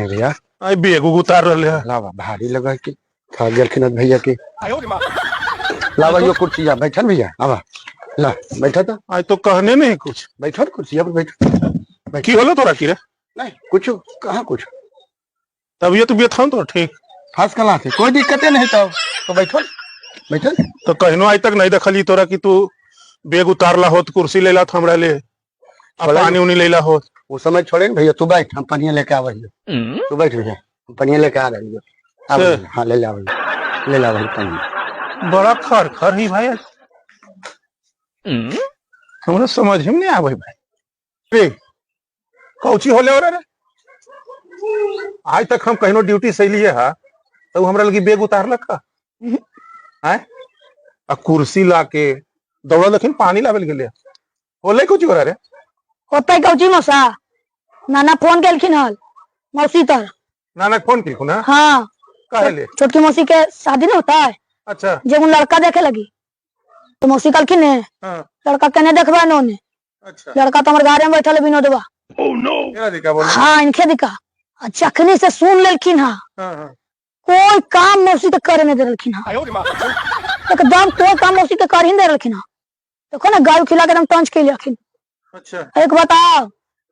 भैया आई बेगू उतार रहे है। लावा भारी लगा के खा गेलखिन भैया के। लावा यो कुर्सी जा बैठन भैया आवा ला बैठा था। आज तो कहने नहीं कुछ। बैठो कुर्सी पर बैठो। की होलो तोरा की रे? नहीं कुछ कहाँ कुछ तबीयत उबियत हम तो ठीक खास कला से कोई दिक्कत नहीं तो बैठो बैठो। तो कहनो आज तक नहीं देखली तोरा कि तू बेग उतारला हो कुर्सी लेला था हमरा ले पानी उनी लेला हो। वो समय छोड़े भैया तू बैठ हम पनिया लेके आ रही तू बैठ भैया पनिया लेके आ रही है। हाँ ले ला भाई पनिया। बड़ा खर खर ही भाई हमरा समझ में नहीं आवे भाई रे कौची होले हो रे। आज तक हम कहीं ड्यूटी से लिए हा तो हमरा लगी बेग उतार लखा है आ कुर्सी लाके दौड़ा लखिन पानी लावेल गेले होले कुछ हो रे होतै कौची मौसा नाना फोन केलखिन हल मौसी तर नाना फोन की ना। हाँ काहे छोटकी मौसी के शादी नहीं होता है। अच्छा जब उन लड़का देखे लगी तो मौसी कहलखिन ने लड़का केने देखबा नोने। अच्छा लड़का तो हमारे घर में बैठल विनोदवा। हाँ इनके दिखा चखनी से सुन लेलखिन। हाँ कोई काम मौसी के करे नहीं दे रखिन। हाँ एकदम कोई काम मौसी के कर ही दे रखिन। हाँ देखो ना गाय खिला के एकदम टंच के लिया। अच्छा एक बताओ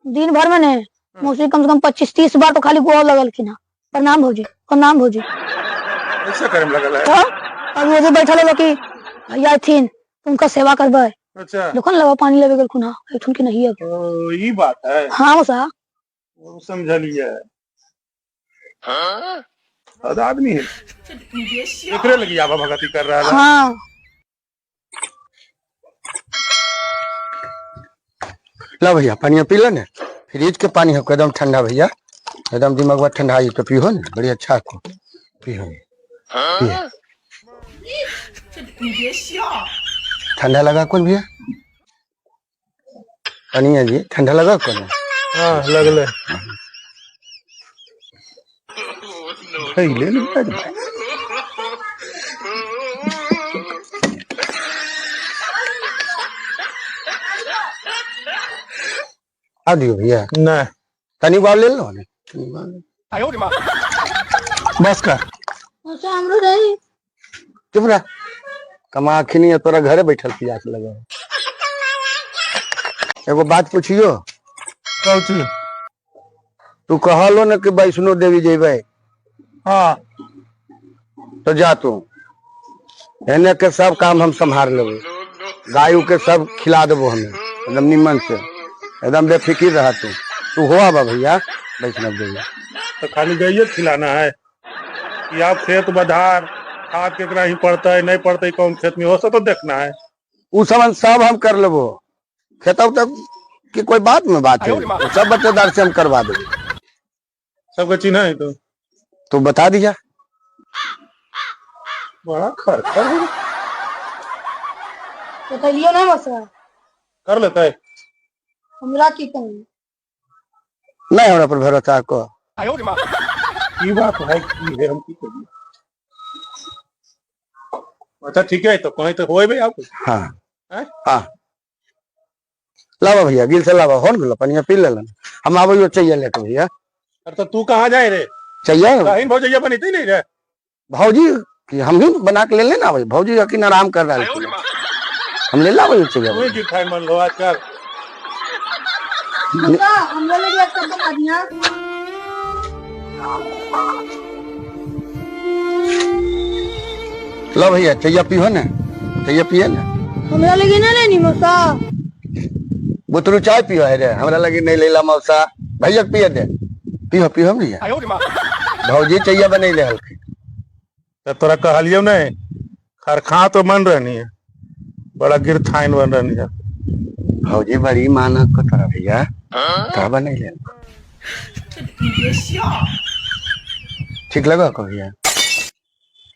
दिन भर में ने मौसी कम से कम 25-30 बार तो खाली गोड़ लगलखिन। प्रणाम भौजी प्रणाम भौजी ऐसा करे लगल है। तो अब वो जो बैठल है कि भैया थीन उनका सेवा करबे। अच्छा देखो ना लवा पानी लेवे गेलखुन। हाँ एठुन की नहीं है। ओ ई बात है। हाँ मौसा वो समझ लिया है। हां अद आदमी है एकरे लगी आवा भगती कर रहा है। हाँ ला भैया पानी पी लो ना फ्रिज के पानी है एकदम ठंडा भैया एकदम दिमाग ठंडा तो पीहो ना बड़ी अच्छा को पीहो ठंडा लगा कौन भैया पानी है जी ठंडा लगा कौन। हां लगले ले आ दियो भैया नहीं तनी बार ले लो बस कर मौसा हमरो नहीं चुप रह कमा खिनी है तोरा घरे बैठल प्यास लगा। एगो बात पूछियो कौची तू कहलो न कि वैष्णो देवी जेबे। हाँ तो जा तू एने के सब काम हम संभाल लेबे गाय के सब खिला देबो हमें एकदम निमन से एकदम बेफिक्र रहा तू हो आबा भैया वैष्णो देवी। तो खाली गइए खिलाना है कि आप खेत बधार खाद केकरा ही पड़ता है नहीं पड़ता है कौन खेत में हो सब तो देखना है। उ सब हम कर लेबो खेतब तक की कोई बात में बात है सब बच्चेदार से हम करवा देंगे सबका चिन्ह है तो बता दीजिए। बड़ा खर खर तो लियो ना मौसा कर लेता है हमरा की कमी नहीं हमरा पर भरोसा को की बात है की है हम की करिए। अच्छा ठीक है तो कहीं तो होए भाई आपको। हाँ हैं हाँ लावा भैया गिल से लावा हो न पनिया पी लेलन हम आवे यो चाहिए लेके भैया। अरे तो तू कहाँ जाए रे चाहिए कहीं भौजैया बनी थी नहीं रे भौजी कि हम ही बना के ले लेना भाई भौजी यकीन आराम कर रहा है हम ले ला चाहिए कोई की खाए मन लो आजकल हम लोग एक कप बना दिया। लो भैया चाहिए पियो ना चाहिए पिए ना हमरा लगे ना लेनी मौसा बुतरू चाय पियो है रे हमरा लगे नहीं लेला मौसा भैया पिए दे पियो पियो भैया भौजी चाहिए बने ले हल्के तो तोरा कहलियो नहीं खरखा तो मन रहनी है बड़ा गिर थाइन बन रहनी है। भौजी बड़ी माना को तोरा भैया का बने ले ठीक लगा को भैया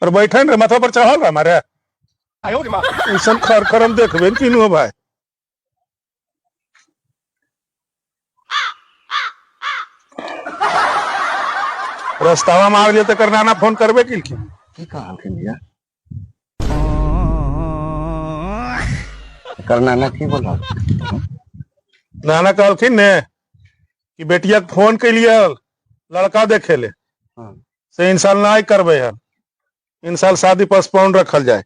और बैठे रे माथा पर चढ़ल हमारे ऐसा खर खर हम देखबे किनु भाई। रास्तावा में आगे तो करना ना फोन करबे की कहा भैया करना ना की बोला नाना कहलखिन ने कि बेटिया के फोन के लिए लड़का देखे ले हाँ। से इन साल ना करबे है, इन साल शादी पोस्टपोन रखल जाए।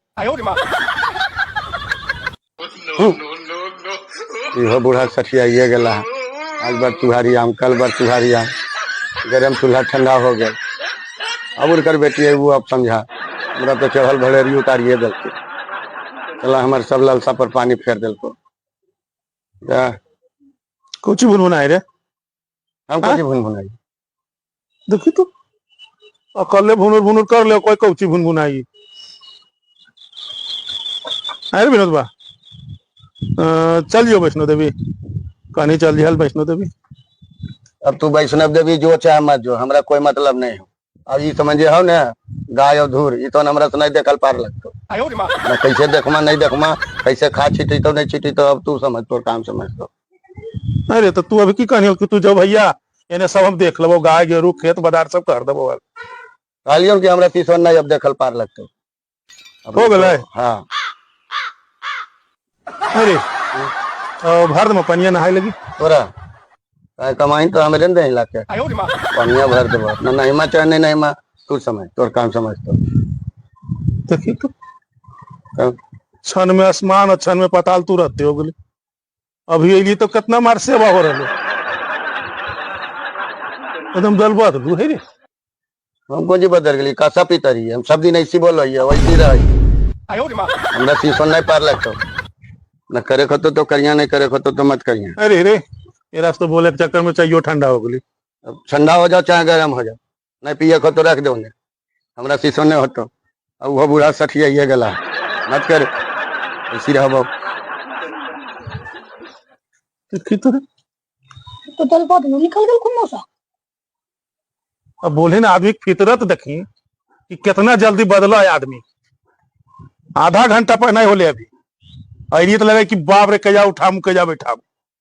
इहो बूढ़ा सठिया ये गेला है। आज बार तुहारी आम, कल बार तुहारी आम, गरम चूल्हा ठंडा हो गया। अब उनकर बेटी है वो अब समझा, हमरा तो चढ़ल भलेरी उतारिए दिलको, चला हमारे सब लालसा पर पानी फेर दिलको। कुछ भुनभुनाई रे, हम हाँ? कौची भुनभुनाई? देखी तू अकले भुनुर भुनुर कर ले, कोई कौची भुनभुनाई। अरे विनोद बा चल जियो वैष्णो देवी, कहानी चल जिहल वैष्णो देवी। अब तू वैष्णव देवी जो चाहे मत जो, हमरा कोई मतलब नहीं हो। अब ये समझे हो ना, गाय और धूर ये तो हमरा से नहीं देखल पार लगतो। मैं कैसे देखमा नहीं देखमा, कैसे खा छिटी तो नहीं छिटी, तो अब तू समझ, तो काम समझ तो। अरे तो तू अभी की कहानी हो कि तू जो भैया इन्हें सब हम देख लो, गाय गेरू खेत बाजार सब कर देबो। कहलियो कि हमरा तीसवन नहीं अब देखल पार लगतो। हो गए? हाँ। अरे भर में पनिया नहाए लगी तोरा कमाई तो हमें दे लाके पनिया भर देबो ना, नहीं मा चाहे नहीं मा, तू समझ, तोर काम समझ तो। देखी तू क्षण में आसमान और क्षण में पताल तू रहते हो गले। अभी अली तो कितना मार सेवा हो रहा एकदम दल बदलू है रे। हमको जी बदल गई, कासा पितरी हम सब दिन ऐसी बोल रही है, वैसी रही। हमरा तीसवन नहीं पार लगतो, न करे खतो तो करिया, नहीं करे खतो तो मत करिया। अरे रे ये रास्ते बोले के चक्कर में चाहिए ठंडा हो गई। अब ठंडा हो जाओ चाहे गर्म हो जाओ, नहीं पिए खो तो रख दो ने, हमरा तीसवन नहीं होतो। अब वो बूढ़ा सठिया ये गला मत कर, ऐसी रहो। देखी तो दल बहुत निकल गल कुन मौसा। अब बोले ना आदमी की फितरत देखी कि कितना जल्दी बदला है आदमी। आधा घंटा पर नहीं होले अभी अरी तो लगे कि बाप रे कजा उठाम कजा बैठाम।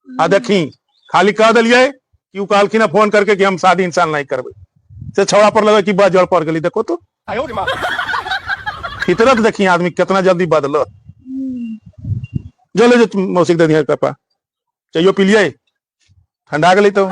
आ देखी खाली कह दिलिए कि उ कहलखिन ना फोन करके कि हम शादी इंसान नहीं करबे, से छवा पर लगे कि बा जड़ पड़ गई। देखो तो फितरत देखी आदमी कितना जल्दी बदलो। जो ले जो मौसी दे दिया पापा चाहिए पी लिये, ठंडा गई तो